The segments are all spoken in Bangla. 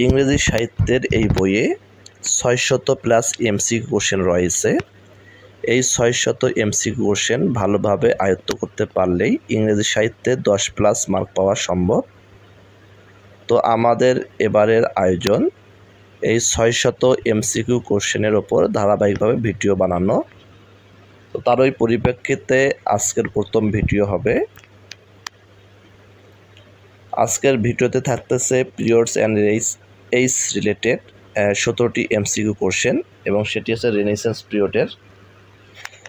ইংরেজি সাহিত্যের এই বইয়ে ৬০০+ এমসিকিউ কোশ্চেন রয়েছে। এই ৬০০ এমসিকিউ কোশ্চেন ভালোভাবে আয়ত্ত করতে পারলেই ইংরেজি সাহিত্যে 10+ মার্ক পাওয়া সম্ভব। তো আমাদের এবারের আয়োজন এই ৬০০ এমসিকিউ কোশ্চেনের ওপর ধারাবাহিকভাবে ভিডিও বানানো। তো তারই পরিপ্রেক্ষিতে আজকের প্রথম ভিডিও হবে। আজকের ভিডিওতে থাকতেছে পিরিয়ডস অ্যান্ড এইজ রিলেটেড 17টি এমসিকিউ কোশ্চেন এবং সেটি হচ্ছে রেনেসাঁস পিরিয়ডের।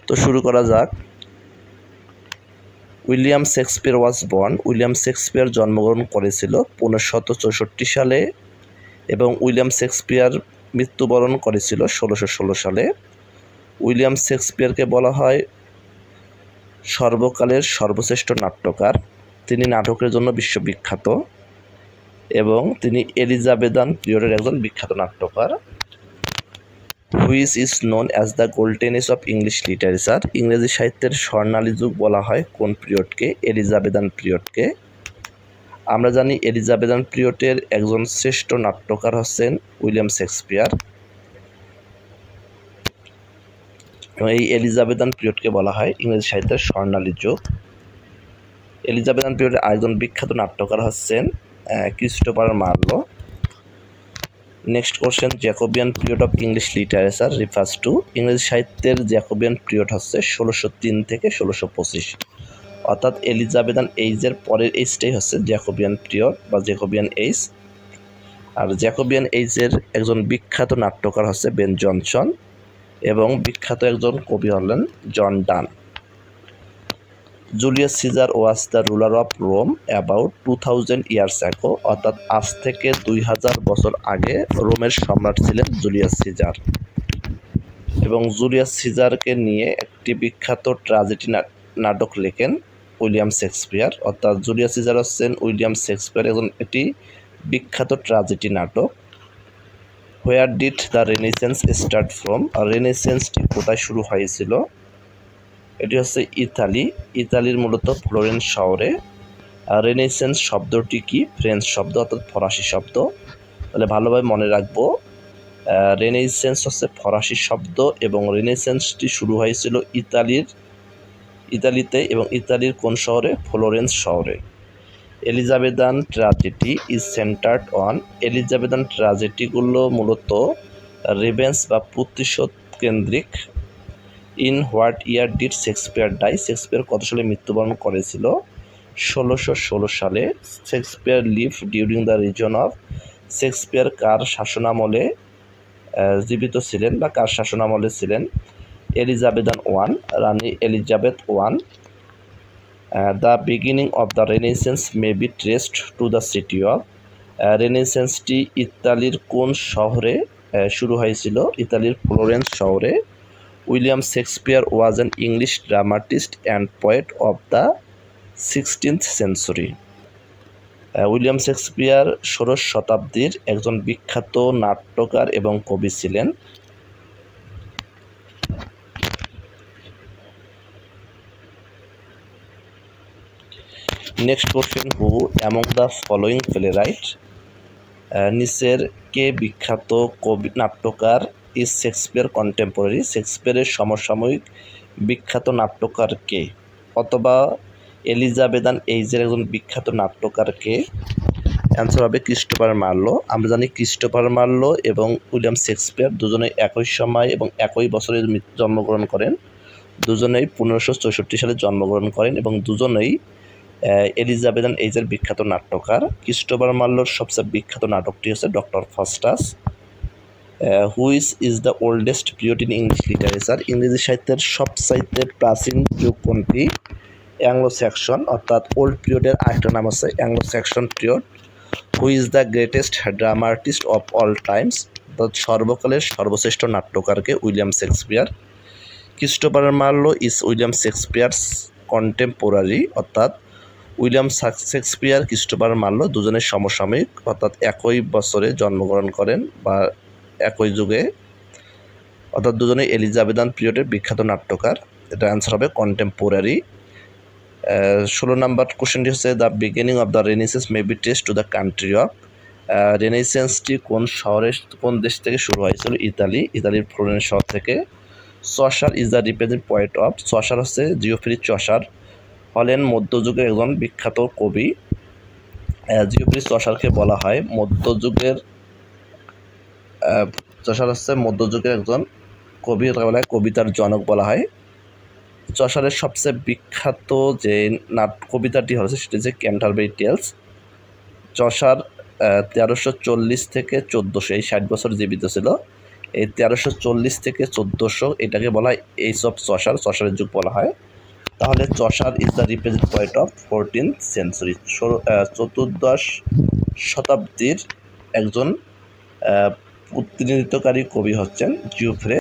তো শুরু করা যাক। William Shakespeare was born. William Shakespeare জন্মগ্রহণ করেছিল 1564 সালে এবং উইলিয়াম শেক্সপিয়ার মৃত্যুবরণ করেছিল 1616 সালে। উইলিয়াম শেক্সপিয়ারকে বলা হয় সর্বকালের সর্বশ্রেষ্ঠ নাট্যকার। তিনি নাটকের জন্য বিশ্ববিখ্যাত এবং তিনি এলিজাবেথান পিরিয়ডের একজন বিখ্যাত নাট্যকার। Which is known as the golden age of English literature. ইংরেজি সাহিত্যের স্বর্ণালী যুগ বলা হয় কোন পিরিয়ডকে? এলিজাবেথান পিরিয়ডকে। আমরা জানি এলিজাবেথান পিরিয়ডের একজন শ্রেষ্ঠ নাট্যকার হচ্ছেন উইলিয়াম শেক্সপিয়ার এবং এই এলিজাবেথান পিরিয়ডকে বলা হয় ইংরেজি সাহিত্যের স্বর্ণালী যুগ। এলিজাবেথান পিরিয়ডের আরেকজন বিখ্যাত নাট্যকার হচ্ছেন Christopher Marlowe. Next question, Jacobean period of English literature refers to. ইংরেজি সাহিত্যের জ্যাকোবিয়ান পিরিয়ড হচ্ছে 1603 থেকে 1625, অর্থাৎ এলিজাবেথান এইজের পরের এইজটাই হচ্ছে জ্যাকোবিয়ান পিরিয়ড বা জ্যাকোবিয়ান এইজ। আর জ্যাকোবিয়ান এইজের একজন বিখ্যাত নাট্যকার হচ্ছে বেন জনসন এবং বিখ্যাত একজন কবি হলেন John Donne. Julius Caesar was the ruler of Rome about 2000 years ago, অর্থাৎ আজ থেকে 2000 বছর আগে রোমের সম্রাট ছিলেন জুলিয়াস সিজার। এবং জুলিয়াস সিজারকে নিয়ে একটি বিখ্যাত ট্র্যাজেডি নাটক লেখেন উইলিয়াম শেক্সপিয়ার, অর্থাৎ জুলিয়াস সিজার হচ্ছেন উইলিয়াম শেক্সপিয়ার একটি বিখ্যাত ট্র্যাজেডি নাটক। Where did the renaissance start from? রেনেসাঁসটি কোথায় শুরু হয়েছিল? এটি হচ্ছে ইতালি। ইতালির মূলত ফ্লোরেন্স শহরে। রেনেসাঁস শব্দটি কি? ফ্রেঞ্চ শব্দ, অর্থাৎ ফরাসি শব্দ। তাহলে ভালোভাবে মনে রাখবো, রেনেসাঁস হচ্ছে ফরাসি শব্দ এবং রেনেসাঁসটি শুরু হয়েছিল ইতালিতে এবং ইতালির কোন শহরে? ফ্লোরেন্স শহরে। Elizabethan tragedy is centred on. Elizabethan ট্র্যাজেডিগুলো মূলত রিভেঞ্জ বা প্রতিশোধ কেন্দ্রিক। In what year did Shakespeare die? Shakespeare কত সালে মৃত্যুবরণ করেছিল? 1616 সালে। Shakespeare live during the reign of. Shakespeare কার শাসনামলে জীবিত ছিলেন বা কার শাসনামলে ছিলেন? এলিজাবেথান ওয়ান, রানী Elizabeth one. The beginning of the renaissance may be traced to the city of. রেনেসাঁসটি ইতালির কোন শহরে শুরু হয়েছিল? ইতালির ফ্লোরেন্স শহরে। William Shakespeare was an English dramatist and poet of the 16th century. William Shakespeare 16 শতাব্দীর একজন বিখ্যাত নাট্যকার এবং কবি ছিলেন। Next question, who among the following playwright? নিচের কে বিখ্যাত কবি নাট্যকার ইজ শেক্সপিয়ার কন্টেম্পোরারি? শেক্সপিয়ারের সমসাময়িক বিখ্যাত নাট্যকার কে? অথবা এলিজাবেথান এইজের একজন বিখ্যাত নাট্যকার কে? অ্যান্সার হবে ক্রিস্টোফার মার্লো। আমরা জানি ক্রিস্টোফার মার্লো এবং উইলিয়াম শেক্সপিয়ার দুজনেই একই সময় এবং একই বছরে জন্মগ্রহণ করেন। দুজনেই 1564 সালে জন্মগ্রহণ করেন এবং দুজনেই এলিজাবেথান এইজের বিখ্যাত নাট্যকার। ক্রিস্টোফার মার্লোর সবচেয়ে বিখ্যাত নাটকটি হচ্ছে doctor Faustus. Which is the oldest period in English literature? ইংরেজি সাহিত্যের সবচাইতে প্রাচীন যুগ কোনটি? অ্যাংলো স্যাক্সন, অর্থাৎ ওল্ড পিরিয়ডের আরেকটা নাম হচ্ছে Anglo Saxon period. Who is the greatest drama artist of all times? অর্থাৎ সর্বকালের সর্বশ্রেষ্ঠ নাট্যকারকে? William Shakespeare. Christopher Marlowe is William Shakespeare's contemporary, অর্থাৎ উইলিয়াম শেক্সপিয়ার ক্রিস্টোফার মার্লো দুজনের সমসাময়িক, অর্থাৎ একই বছরে জন্মগ্রহণ করেন বা একই যুগে, অর্থাৎ দুজনেই এলিজাবেথান পিরিয়ডের বিখ্যাত নাট্যকার। এটা অ্যান্সার হবে কন্টেম্পোরারি। 16 নম্বর কোশ্চেনটি হচ্ছে the beginning of the renaissance may be traced to the country of. রেনেসান্সটি কোন দেশ থেকে শুরু হয়েছিল? ইতালির ফ্লোরেন্স শহর থেকে। Chaucer is the represent point of, Chaucer হচ্ছে জিওফ্রি চসার হলেন মধ্যযুগের একজন বিখ্যাত কবি। জিওফ্রি চসারকে বলা হয় চসার হচ্ছে মধ্যযুগের একজন কবি, বলা হয় কবিতার জনক বলা হয়। চসারের সবচেয়ে বিখ্যাত যে কবিতাটি হচ্ছে সেটি হচ্ছে ক্যান্টারবেরি টেলস। চসার 1340 থেকে 1400, এই 60 বছর জীবিত ছিল। এই 1340 থেকে 1400 এটাকে বলা হয় এইজ অফ চসারের যুগ বলা হয়। তাহলে Chaucer is the represent point of 14th century, 14দশ শতাব্দীর একজন প্রতিনিধিত্বকারী কবি হচ্ছেন জিওফ্রে